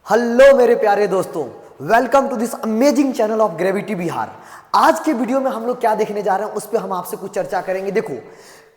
Hello मेरे प्यारे दोस्तों, welcome to this amazing channel of Gravity Bihar. आज के वीडियो में हम लोग क्या देखने जा रहे हैं उस पर हम आपसे कुछ चर्चा करेंगे। देखो,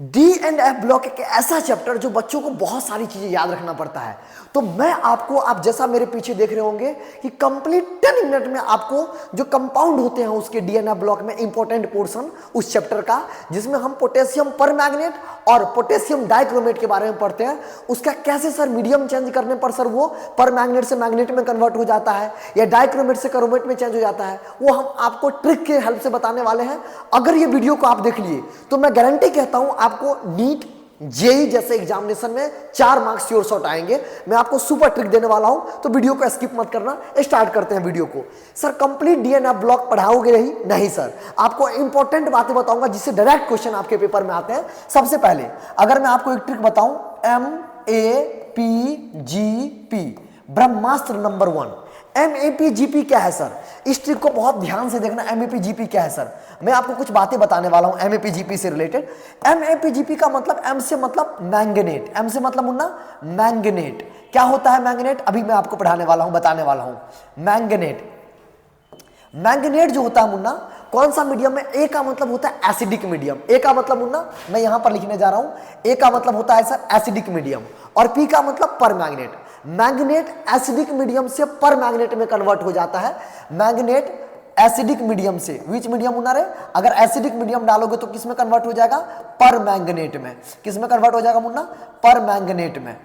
डी एंड एफ ब्लॉक एक ऐसा चैप्टर जो बच्चों को बहुत सारी चीजें याद रखना पड़ता है। तो मैं आपको, आप जैसा मेरे पीछे देख रहे होंगे कि कंप्लीट 10 मिनट में आपको जो कंपाउंड होते हैं उसके डी एंड एफ ब्लॉक में इंपॉर्टेंट पोर्शन उस चैप्टर का, जिसमें हम पोटेशियम परमैंगनेट और पोटेशियम डाइक्रोमेट के बारे में पढ़ते हैं। उसका कैसे सर मीडियम चेंज करने पर सर वो परमैंगनेट से मैग्नेट में कन्वर्ट हो जाता है या डाइक्रोमेट से क्रोमेट में चेंज हो जाता है, वो हम आपको ट्रिक के हेल्प से बताने वाले हैं। अगर ये वीडियो को आप देख लिए तो मैं गारंटी कहता हूं आपको नीट जेई जैसे एग्जामिनेशन में 4 मार्क्स श्योर शॉट आएंगे। मैं आपको सुपर ट्रिक देने वाला हूं, तो वीडियो को स्किप मत करना। स्टार्ट करते हैं वीडियो को। सर कंप्लीट डीएनएफ ब्लॉक पढ़ाओगे नहीं सर, आपको इंपॉर्टेंट बातें बताऊंगा जिससे डायरेक्ट क्वेश्चन आपके पेपर में आते हैं। सबसे पहले अगर मैं आपको एक ट्रिक बताऊं, MAPGP ब्रह्मास्त्र नंबर 1। MAPGP क्या है सर? इस ट्रिक को बहुत ध्यान से देखना। MAPGP क्या है सर? मैं आपको कुछ बातें बताने वाला हूं MAPGP से रिलेटेड। MAPGP का मतलब, M से मतलब मैंगनेट, M से मतलब मुन्ना मैंगनेट। क्या होता है मैंगनेट? अभी मैं आपको पढ़ाने वाला हूं, बताने वाला हूं। मैंगनेट जो होता है मुन्ना, कौन सा मीडियम में? ए का मतलब होता है एसिडिक मीडियम। ए का मतलब मुन्ना मैं यहां पर लिखने जा रहा हूं, ए का मतलब होता है सर एसिडिक मीडियम, और पी का मतलब परमैंगनेट। मैंगनेट एसिडिक मीडियम से परमैंगनेट में कन्वर्ट हो जाता है। मैंगनेट एसिडिक मीडियम से, विच मीडियम मुन्ना रे? अगर एसिडिक मीडियम डालोगे तो किस में कन्वर्ट हो जाएगा? परमैंगनेट में। किस में कन्वर्ट हो जाएगा मुन्ना? परमैंगनेट में।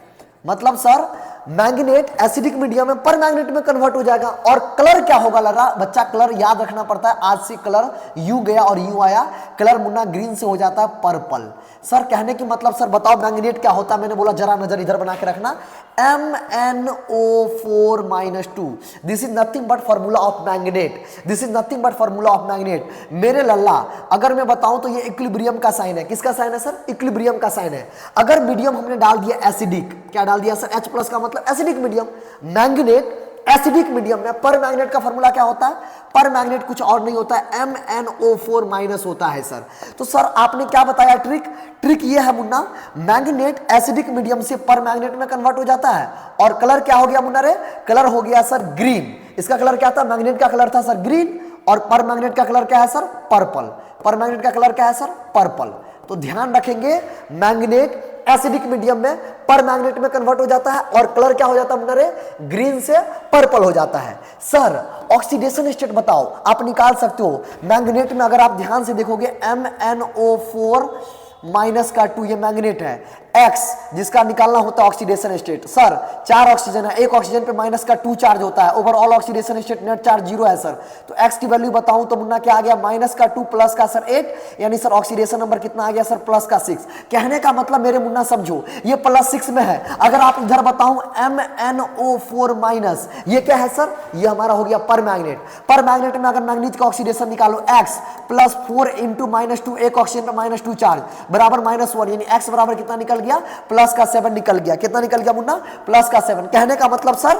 मतलब सर मैंगनेट एसिडिक मीडियम में परमैंगनेट में कन्वर्ट हो जाएगा। और कलर क्या होगा लड़ा बच्चा? कलर याद रखना पड़ता है। आज से कलर यू गया और यू आया, कलर मुन्ना ग्रीन से हो जाता है पर्पल। सर कहने की मतलब, सर बताओ मैंगनेट क्या होता है? मैंने बोला जरा नजर इधर बना के रखना। MnO4-2, this is nothing but formula of manganate. This is nothing but formula of manganate. मेरे लल्ला अगर मैं बताऊं तो ये इक्विलिब्रियम का साइन है। किसका साइन है सर? इक्विलिब्रियम का साइन है। अगर मीडियम हमने डाल दिया एसिडिक, क्या डाल दिया सर? H+ का मतलब acidic medium. Manganate acidic medium में परमैंगनेट का फॉर्मूला क्या होता है? परमैंगनेट कुछ और नहीं होता है, MnO4- होता है सर। तो सर आपने क्या बताया ट्रिक? ट्रिक ये है मुन्ना, मैंगनेट एसिडिक मीडियम से परमैंगनेट में कन्वर्ट हो जाता है। और कलर क्या हो गया मुन्ना रे? कलर हो गया सर ग्रीन। इसका कलर क्या था? मैंगनेट का कलर था सर ग्रीन, और परमैंगनेट का कलर क्या है सर? पर्पल। परमैंगनेट का कलर क्या है सर? पर्पल। तो ध्यान रखेंगे, मैंगनेट एसिडिक मीडियम में परमैंगनेट में कन्वर्ट हो जाता है, और कलर क्या हो जाता है मुन्ना रे? ग्रीन से पर्पल हो जाता है। सर ऑक्सीडेशन स्टेट बताओ, आप निकाल सकते हो मैंगनेट में। अगर आप ध्यान से देखोगे MnO4-2 ये मैंगनेट है। X जिसका निकालना होता है ऑक्सीडेशन स्टेट। सर 4 ऑक्सीजन है, एक ऑक्सीजन पे -2 चार्ज होता है। Overall oxidation state net charge 0 है सर। तो X की वैल्यू बताऊं तो मुन्ना क्या आ गया? -2 प्लस का सर 8, यानी सर ऑक्सीडेशन नंबर कितना आ गया सर? +6। कहने का मतलब मेरे मुन्ना समझो, ये +6 में है। अगर आप इधर बताऊं MnO4-, ये क्या है सर? ये हमारा हो गया परमैंगनेट। परमैंगनेट में अगर मैंगनीज का ऑक्सीडेशन निकालो, X +4 × -2, एक ऑक्सीजन पे -2 चार्ज बराबर -1, यानी X बराबर कितना निकल गया? +7 निकल गया। कितना निकल गया मुन्ना? +7। कहने का मतलब सर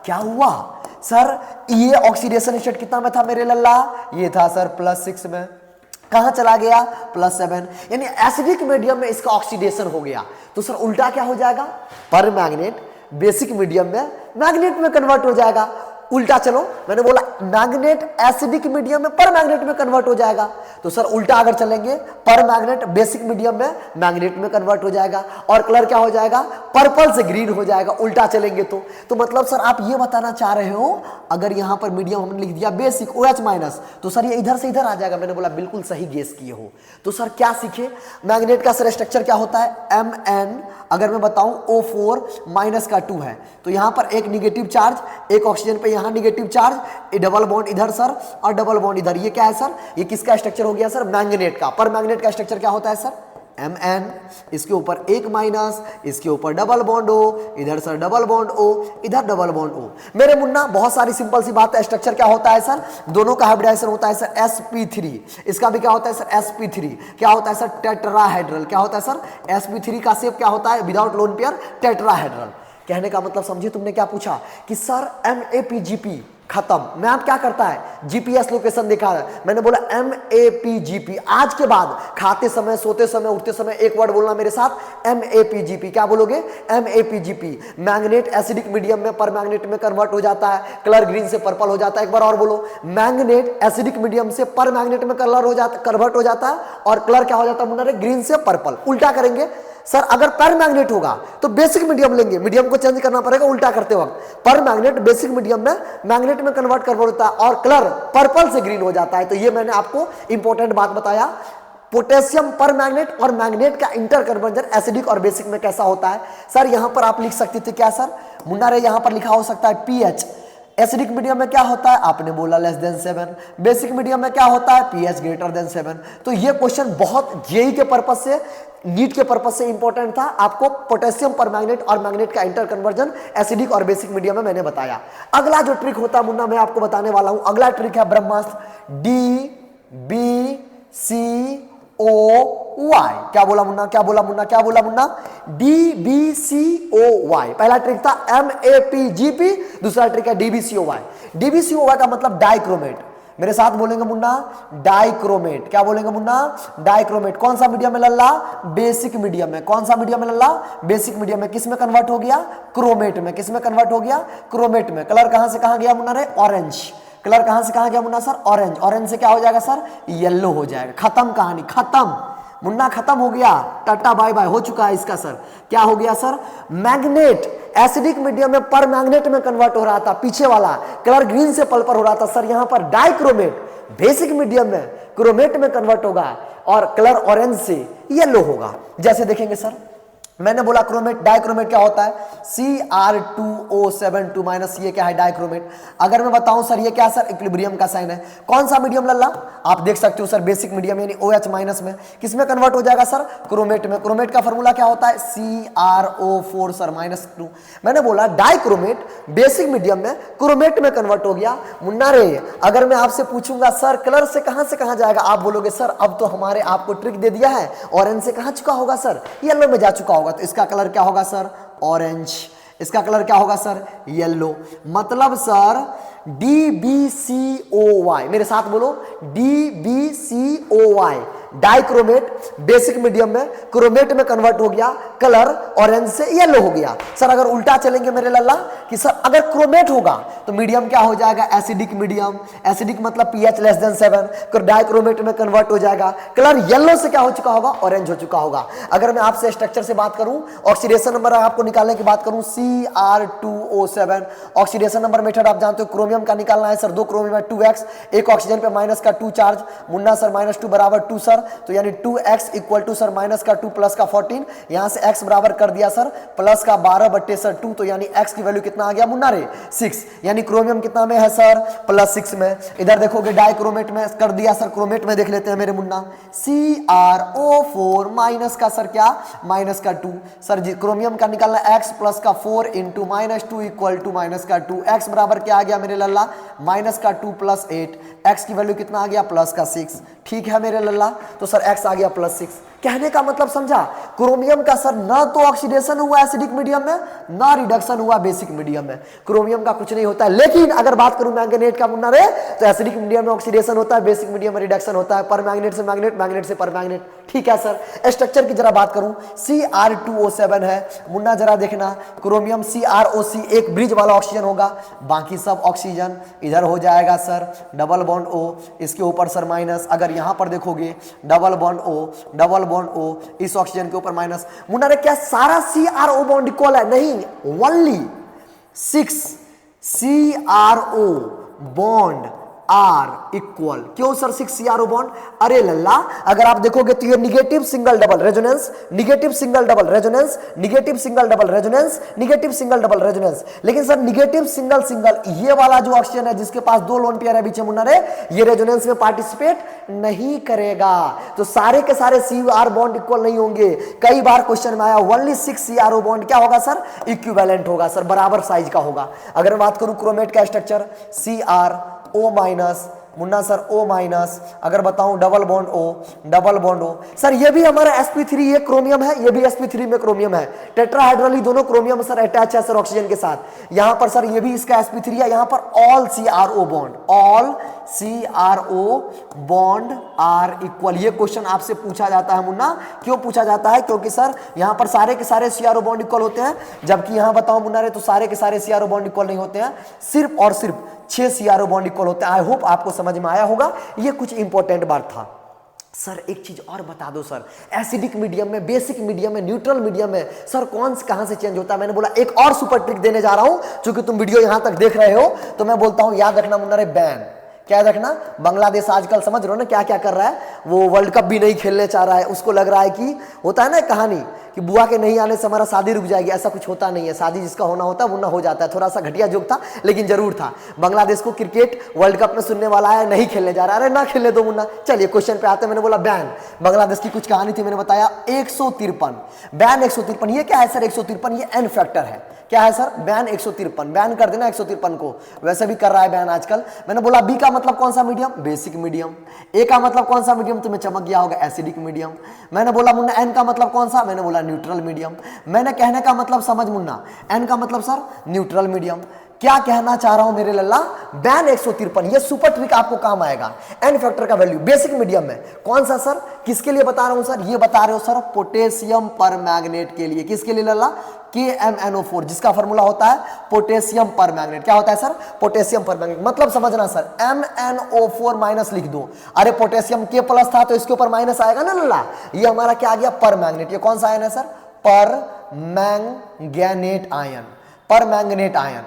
क्या हुआ? सर ये ऑक्सीडेशन स्टेट कितना में था मेरे लल्ला? ये था सर +6 में। कहां चला गया? +7, यानी एसिडिक मीडियम में इसका ऑक्सीडेशन हो गया। तो सर उल्टा क्या हो जाएगा? परमैंगनेट बेसिक मीडियम में मैंगनेट में कन्वर्ट हो जाएगा। उल्टा चलो, मैंने बोला मैंगनेट एसिडिक मीडियम में परमैंगनेट में कन्वर्ट हो जाएगा। तो सर उल्टा अगर चलेंगे, परमैंगनेट बेसिक मीडियम में मैंगनेट में कन्वर्ट हो जाएगा, और कलर क्या हो जाएगा? पर्पल से ग्रीन हो जाएगा। उल्टा चलेंगे तो मतलब सर आप ये बताना चाह रहे हो, अगर यहां पर मीडियम हमने लिख दिया बेसिक OH-, तो सर ये इधर से इधर आ जाएगा। मैंने बोला बिल्कुल सही गेस किए हो। तो सर क्या सीखे? मैंगनेट का सर स्ट्रक्चर क्या होता है? Mn, अगर मैं बताऊं O4-2 है, तो यहां पर एक निगेटिव चार्ज, एक ऑक्सीजन पे यहां निगेटिव चार्ज, डबल बॉन्ड इधर सर और डबल बॉन्ड इधर। ये क्या है सर? ये किसका स्ट्रक्चर हो गया सर? मैंगनेट का। परमैंगनेट का स्ट्रक्चर क्या होता है सर? Mn, इसके ऊपर एक माइनस, इसके ऊपर डबल बॉन्ड O, इधर सर डबल बॉन्ड O, इधर डबल बॉन्ड O। मेरे मुन्ना बहुत सारी सिंपल सी बात है। स्ट्रक्चर क्या होता है सर? दोनों का हाइब्रिडाइजेशन होता है सर sp3। इसका भी क्या होता है सर? sp3। क्या होता है सर? टेट्राहेड्रल। क्या होता है सर? sp3 का शेप क्या होता है? Without lone pair tetrahedral. कहने का मतलब समझिए, तुमने क्या पूछा कि सर MAPGP खत्म। मैप क्या करता है, जीपीएस लोकेशन दिखा रहा है। मैंने बोला MAPGP, आज के बाद खाते समय, सोते समय, उठते समय एक वर्ड बोलना मेरे साथ, MAPGP। क्या बोलोगे, MAPGP। मैग्नेट एसिडिक मीडियम में पर मैग्नेट में कन्वर्ट हो जाता है, कलर ग्रीन से पर्पल हो जाता है। एक बार और बोलो, मैग्नेट एसिडिक मीडियम से पर मैग्नेट में कलर हो जाता, कन्वर्ट हो जाता है, और कलर क्या हो जाता है मुन्ना रे, ग्रीन से पर्पल। उल्टा करेंगे सर, अगर पर मैग्नेट होगा तो बेसिक मीडियम लेंगे, मीडियम को चेंज करना पड़ेगा उल्टा करते वक्त। पर मैग्नेट बेसिक मीडियम में मैग्नेट में कन्वर्ट कर होता है और कलर पर्पल से ग्रीन हो जाता है। तो ये मैंने आपको इंपॉर्टेंट बात बताया। पोटेशियम पर मैग्नेट और मैग्नेट का इंटर कन्वर्जन एसिडिक और बेसिक में कैसा होता है। सर यहां पर आप लिख सकते थे क्या सर मुन्ना रे, यहां पर लिखा हो सकता है pH। एसिडिक मीडियम में क्या होता है, आपने बोला लेस देन 7। बेसिक मीडियम में क्या होता है, pH ग्रेटर देन 7। तो ये क्वेश्चन बहुत जेई के पर्पज से, नीट के पर्पज से इंपॉर्टेंट था। आपको पोटेशियम पर मैग्नेट और मैग्नेट का इंटर कन्वर्जन एसिडिक और बेसिक मीडियम में मैंने बताया। अगला जो ट्रिक होता है मुन्ना, मैं आपको बताने वाला हूं। अगला ट्रिक है ब्रह्मास्त्र, DBCOY। क्या बोला मुन्ना, क्या बोला मुन्ना, क्या बोला मुन्ना, DBCOY। पहला ट्रिक था MAPGP, दूसरा ट्रिक है DBCOY। DBCOY का मतलब डाइक्रोमेट। मेरे साथ बोलेंगे मुन्ना, डाइक्रोमेट। क्या बोलेंगे मुन्ना, डाइक्रोमेट। कौन सा मीडियम में लल्ला, बेसिक मीडियम में। कौन सा मीडियम में लल्ला, बेसिक मीडियम में। किस में कन्वर्ट हो गया, क्रोमेट में। किस में कन्वर्ट हो गया, क्रोमेट में। कलर कहां से कहां गया मुन्ना रे, ऑरेंज। कलर कहां से कहां गया मुन्ना सर, ऑरेंज। ऑरेंज से क्या हो जाएगा सर, येलो हो जाएगा। खत्म कहानी, खत्म मुन्ना, खत्म हो गया, टाटा बाय बाय हो चुका है इसका सर। क्या हो गया सर, मैग्नेट एसिडिक मीडियम में पर मैग्नेट में कन्वर्ट हो रहा था, पीछे वाला कलर ग्रीन से पर्पल हो रहा था सर। यहां पर डाइक्रोमेट बेसिक मीडियम में क्रोमेट में कन्वर्ट होगा और कलर ऑरेंज से येलो होगा। जैसे देखेंगे सर, मैंने बोला क्रोमेट, डाइक्रोमेट क्या होता है, Cr2O72 माइनस, ये क्या है डाइक्रोमेट। अगर मैं बताऊं सर ये क्या सर, इक्विलिब्रियम का साइन है। कौन सा मीडियम लल्ला, आप देख सकते हो सर बेसिक मीडियम यानी OH माइनस में। किसमें कन्वर्ट हो जाएगा सर, क्रोमेट में। क्रोमेट का फॉर्मूला क्या होता है, CrO4 सर -2। मैंने बोला डाइक्रोमेट बेसिक मीडियम में क्रोमेट में कन्वर्ट हो गया। मुन्ना रे, अगर मैं आपसे पूछूंगा सर कलर से कहां जाएगा, आप बोलोगे सर अब तो हमारे आपको ट्रिक दे दिया है, ऑरेंज से कहां चुका होगा सर, येलो में जा चुका होगा। तो इसका कलर क्या होगा सर, ऑरेंज। इसका कलर क्या होगा सर, येलो। मतलब सर DBCOY, मेरे साथ बोलो DBCOY, डाइक्रोमेट बेसिक मीडियम में क्रोमेट में कन्वर्ट हो गया, कलर ऑरेंज से येलो हो गया। सर अगर उल्टा चलेंगे मेरे लल्ला कि सर अगर क्रोमेट होगा तो मीडियम क्या हो जाएगा, एसिडिक मीडियम। एसिडिक मतलब pH लेस देन 7, तो डाइक्रोमेट में कन्वर्ट हो जाएगा, कलर येलो से क्या हो चुका होगा, ऑरेंज हो चुका होगा। अगर मैं आपसे स्ट्रक्चर से बात करूं, ऑक्सीडेशन नंबर आपको निकालने की बात करूं, Cr2O7। ऑक्सीडेशन नंबर मेथड आप जानते हो, क्रोमियम का निकालना है सर, 2 क्रोमियम है 2x, एक ऑक्सीजन पे माइनस का 2 चार्ज। मुन्ना सर -2 बराबर 2 सर, तो यानी 2x equal to sir minus का 2 प्लस का 14। यहां से x बराबर कर दिया सर प्लस का 12/2, तो यानी x की वैल्यू कितना आ गया मुन्ना रे, 6। यानी क्रोमियम कितना में है सर, +6 में। इधर देखोगे डाइक्रोमेट में कर दिया सर, क्रोमेट में देख लेते हैं मेरे मुन्ना, CrO4 माइनस का सर क्या, माइनस का 2 सर जी। क्रोमियम का निकालना x प्लस का 4 इंटू -2 इक्वल टू माइनस का 2। x बराबर क्या आ गया मेरे लल्ला, माइनस का 2 प्लस 8। x की वैल्यू कितना आ गया, प्लस का 6। ठीक है मेरे लल्ला, तो सर x आ गया +6। कहने का मतलब समझा, क्रोमियम का सर ना तो ऑक्सीडेशन हुआ एसिडिक मीडियम में, ना रिडक्शन हुआ बेसिक मीडियम में। क्रोमियम का कुछ नहीं होता है। लेकिन अगर बात करूं मैंगनीज का मुन्ना रे, तो एसिडिक मीडियम में ऑक्सीडेशन होता है, बेसिक मीडियम में रिडक्शन होता है, पर मैग्नेट से मैग्नेट, मैग्नेट से पर मैग्नेट। ठीक है सर। स्ट्रक्चर की जरा बात करूं, Cr2O7 है मुन्ना, जरा देखना, क्रोमियम CrOC एक ब्रिज वाला ऑक्सीजन होगा, बाकी सब ऑक्सीजन इधर हो जाएगा सर डबल बॉन्ड O, इसके ऊपर सर माइनस। अगर यहां पर देखोगे double bond O, double bond O, इस ऑक्सीजन के ऊपर माइनस। मुन्ना रे क्या सारा CrO बॉन्ड इक्वल है, नहीं, only 6 CrO bond are equal. क्यों सर 6 CrO बॉन्ड, अरे लल्ला अगर आप देखोगे तो ये negative single double resonance, negative single double resonance, negative single double resonance, negative single double resonance. लेकिन सर निगेटिव सिंगल सिंगल ये वाला जो ऑक्सीजन है जिसके पास 2 लोन पेयर है बीच में मुन्ना रे, ये रेजोनेंस में पार्टिसिपेट नहीं करेगा, तो सारे के सारे CR बॉन्ड इक्वल नहीं होंगे। कई बार क्वेश्चन में आया ओनली 6 CrO बॉन्ड क्या होगा सर, इक्विवेलेंट होगा सर, बराबर साइज का होगा। अगर मैं बात करूं क्रोमेट का structure, CrO minus Munna sir O minus, अगर बताऊं डबल बॉन्ड O, सर ये भी हमारा sp3 ये क्रोमियम है, ये भी sp3 में क्रोमियम है, टेट्राहाइड्रली दोनों क्रोमियम सर अटैच है सर ऑक्सीजन के साथ। यहां पर सर ये भी इसका sp3 है, यहां पर all CRO bond are equal. ये क्वेश्चन आपसे पूछा जाता है मुन्ना, क्यों पूछा जाता है? क्योंकि सर यहां पर सारे के सारे CRO बॉन्ड इक्वल होते हैं, जबकि यहां बताओ मुन्ना रे तो सारे के सारे CRO बॉन्ड इक्वल नहीं होते हैं, सिर्फ और सिर्फ 6 CRO बॉन्ड इक्वल होते हैं। आई होप आपको समझ में आया होगा, ये कुछ इंपॉर्टेंट बात था। सर एक चीज और बता दो सर, एसिडिक मीडियम में, बेसिक मीडियम में, न्यूट्रल मीडियम में सर कौन कहां से चेंज होता है? मैंने बोला एक और सुपर ट्रिक देने जा रहा हूं, क्योंकि तुम वीडियो यहां तक देख रहे हो तो मैं बोलता हूं याद रखना मुन्ना रे, बैन क्या रखना, बांग्लादेश आजकल समझ रहे हो ना क्या क्या कर रहा है, वो वर्ल्ड कप भी नहीं खेलने चाह रहा है, उसको लग रहा है कि होता है ना कहानी कि बुआ के नहीं आने से हमारा शादी रुक जाएगी, ऐसा कुछ होता नहीं है, शादी जिसका होना होता है वो ना हो जाता है। थोड़ा सा घटिया जोक था लेकिन जरूर था। बांग्लादेश को क्रिकेट वर्ल्ड कप में सुनने वाला है, नहीं खेलने जा रहा है, अरे ना खेलने दो मुन्ना। चलिए क्वेश्चन पे आते हैं, मैंने बोला बैन, बांग्लादेश की कुछ कहानी थी, मैंने बताया 153 बैन 153, ये क्या है सर 153? ये एन फैक्टर है, क्या है सर? बैन 153, बैन कर देना 153 को, वैसे भी कर रहा है बैन आजकल। मैंने बोला बी का मतलब कौन सा मीडियम? Basic medium. ए का मतलब कौन सा मीडियम? तुम्हें चमक गया होगा, एसिडिक मीडियम। मैंने बोला मुन्ना एन का मतलब कौन सा? मैंने बोला न्यूट्रल मीडियम। मैंने कहने का मतलब समझ मुन्ना, एन का मतलब सर न्यूट्रल मीडियम। क्या कहना चाह रहा हूं मेरे लल्ला? बैन 153, ये सुपर ट्रिक आपको काम आएगा। एन फैक्टर का वैल्यू बेसिक मीडियम में कौन सा सर? किसके लिए बता रहा हूं सर? ये बता रहे हो सर पोटेशियम पर मैग्नेट के लिए। किसके लिए लल्ला? KMnO4, जिसका फॉर्मूला होता है पोटेशियम पर मैग्नेट। क्या होता है सर? पोटेशियम पर मैग्नेट। मतलब समझना सर, MnO4 माइनस लिख दो, अरे पोटेशियम K प्लस था तो इसके ऊपर माइनस आएगा ना लल्ला, ये हमारा क्या आ गया? पर मैग्नेट। ये कौन सा आयन है सर? पर मैंगनेट आयन, पर मैंगनेट आयन।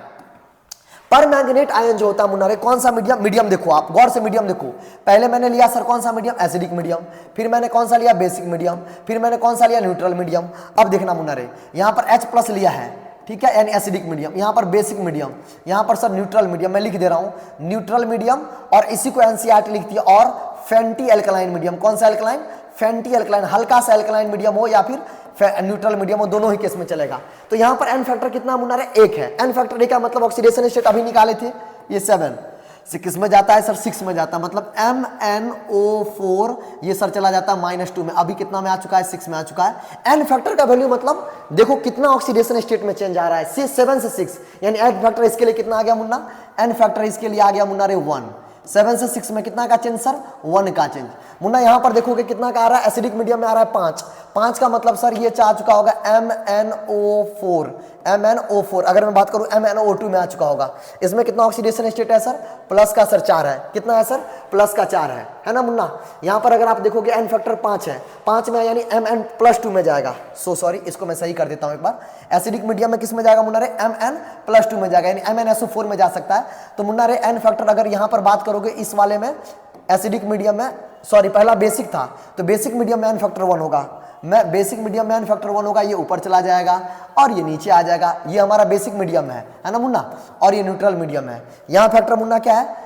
पर मैंगनेट आयन जो होता है मुन्ना रे, कौन सा मीडियम? मीडियम देखो आप गौर से, मीडियम देखो। पहले मैंने लिया सर कौन सा मीडियम? Acidic medium. फिर मैंने कौन सा लिया? Basic medium. फिर मैंने कौन सा लिया? Neutral medium. अब देखना मुन्ना रे, यहां पर H प्लस लिया है, ठीक है, यानी एसिडिक मीडियम। यहां पर बेसिक मीडियम, यहां पर सर न्यूट्रल मीडियम। मैं लिख दे रहा हूं न्यूट्रल मीडियम, और इसी को NCERT लिखती है। और फेंटी एल्कलाइन मीडियम। कौन सा एल्कलाइन? Fenty alkaline. हल्का सा एल्कलाइन मीडियम हो या फिर न्यूट्रल मीडियम हो, दोनों ही केस में चलेगा। तो यहां पर एन फैक्टर कितना मुन्ना रे? 1 है। एन फैक्टर का मतलब ऑक्सीडेशन स्टेट अभी निकाले थे, ये 7 से किस में जाता है सर? 6 में जाता है। मतलब MnO4 ये सर चला जाता है -2 में। अभी कितना में आ चुका है? 6 में आ चुका है। एन फैक्टर का वैल्यू मतलब देखो कितना ऑक्सीडेशन स्टेट में चेंज आ रहा है, 7 से 6, यानी एन फैक्टर इसके लिए कितना आ गया मुन्ना? एन फैक्टर इसके लिए आ गया मुन्ना रे 1। 7 से 6 में कितना का चेंज सर? 1 का चेंज। मुन्ना यहां पर देखोगे कितना का आ रहा है? एसिडिक मीडियम में आ रहा है 5। 5 का मतलब सर ये आ चुका होगा MnO4। अगर मैं बात करूं MnO2 में आ चुका होगा। इसमें कितना ऑक्सीडेशन स्टेट है सर? प्लस का सर 4 है। कितना है सर? प्लस का 4 है ना मुन्ना? यहां पर अगर आप देखोगे एन फैक्टर 5 है, 5 में यानी Mn+2 में जाएगा। सॉरी, इसको मैं सही कर देता हूं एक बार। एसिडिक मीडियम में किस में जाएगा मुन्ना रे? Mn+2 में जाएगा, यानी MnSO4 में जा सकता है। तो मुन्ना रे एन फैक्टर अगर यहां पर बात करोगे इस वाले में, एसिडिक मीडियम में, सॉरी पहला बेसिक था, तो बेसिक मीडियम में एन फैक्टर 1 होगा। मैं बेसिक मीडियम में एन फैक्टर 1 होगा, ये ऊपर चला जाएगा और ये नीचे आ जाएगा। ये हमारा बेसिक मीडियम है ना मुन्ना? और ये न्यूट्रल मीडियम है। यहां फैक्टर मुन्ना क्या है?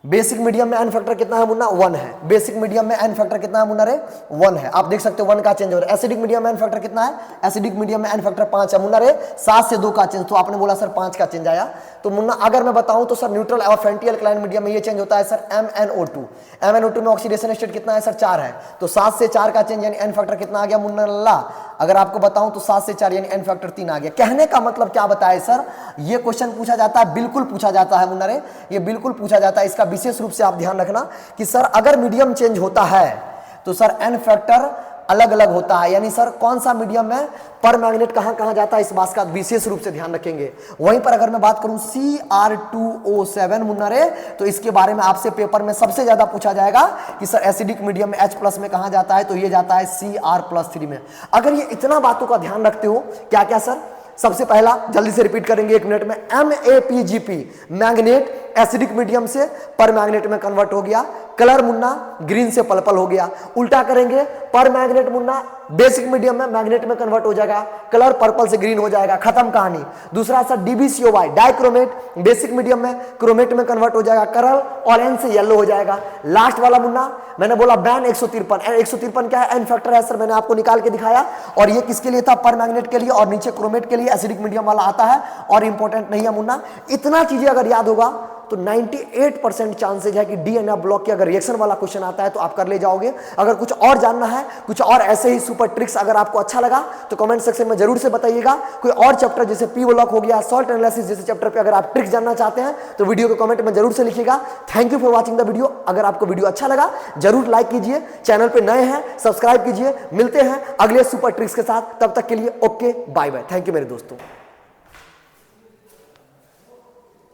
बेसिक मीडियम में एन फैक्टर कितना है मुन्ना? 1 है। बेसिक मीडियम में एन फैक्टर कितना है मुन्ना रे? 1 है। आप देख सकते हो 1 का चेंज हो रहा है। एसिडिक मीडियम में एन फैक्टर कितना है? एसिडिक मीडियम में एन फैक्टर 5 है मुन्ना रे। 7 से 2 का चेंज, तो आपने बोला सर 5 का चेंज आया। तो मुन्ना अगर मैं बताऊं तो सर न्यूट्रल और फेंटी एल्कलाइन मीडियम में ये चेंज होता है सर MnO2। MnO2 में ऑक्सीडेशन स्टेट कितना है सर? 4 है। तो 7 से 4 का चेंज, यानी एन फैक्टर कितना आ गया मुन्ना? अगर आपको बताऊं तो 7 से 4 यानी एन फैक्टर 3 आ गया। कहने का मतलब क्या बताए सर? ये क्वेश्चन पूछा जाता है, बिल्कुल पूछा जाता है मुन्ना रे, ये बिल्कुल पूछा जाता है। इसका विशेष रूप से आप ध्यान रखना कि सर अगर मीडियम चेंज होता है तो सर एन फैक्टर अलग अलग होता है, यानी सर कौन सा मीडियम में पर मैग्नेट कहां कहां जाता है, इस बात का विशेष रूप से ध्यान रखेंगे। वहीं पर अगर मैं बात करूं Cr2O7 मुन्ना रे, तो इसके बारे में आपसे पेपर में सबसे ज्यादा पूछा जाएगा कि सर एसिडिक मीडियम में H+ में कहां जाता है, तो ये जाता है Cr+3 में। अगर ये इतना बातों का ध्यान रखते हो, क्या क्या सर? सबसे पहला जल्दी से रिपीट करेंगे 1 मिनट में, MAPGP मैग्नेट एसिडिक मीडियम से पर मैग्नेट में कन्वर्ट हो गया। कलर मुन्ना ग्रीन से पर्पल हो गया। उल्टा करेंगे, पर मैग्नेट मुन्ना बेसिक मीडियम में मैग्नेट में कन्वर्ट हो जाएगा, कलर पर्पल से ग्रीन हो जाएगा, खत्म कहानी। दूसरा sir DbCOY dichromate basic medium में क्रोमेट में कन्वर्ट हो जाएगा, कलर ऑरेंज से येलो हो जाएगा। लास्ट वाला मुन्ना मैंने बोला बैन 153। 153 क्या है? एन फैक्टर है सर, मैंने आपको निकाल के दिखाया। और ये किसके लिए था? पर मैग्नेट के लिए, और नीचे क्रोमेट के लिए एसिडिक मीडियम वाला आता है। और इंपॉर्टेंट नहीं है मुन्ना, इतना चीजें अगर याद होगा तो 98% चांसेज है कि डीएनए ब्लॉक के अगर रिएक्शन वाला क्वेश्चन आता है तो आप कर ले जाओगे। अगर कुछ और जानना है, कुछ और ऐसे ही सुपर ट्रिक्स अगर आपको अच्छा लगा तो कमेंट सेक्शन में जरूर से बताइएगा। कोई और चैप्टर जैसे पी ब्लॉक हो गया, सॉल्ट एनालिसिस जैसे चैप्टर पे अगर आप ट्रिक्स जानना चाहते हैं तो वीडियो को कमेंट में जरूर से लिखिएगा। Thank you for watching the video. अगर आपको वीडियो अच्छा लगा जरूर लाइक कीजिए, चैनल पे नए हैं सब्सक्राइब कीजिए। मिलते हैं अगले सुपर ट्रिक्स के साथ, तब तक के लिए okay bye bye. Thank you मेरे दोस्तों।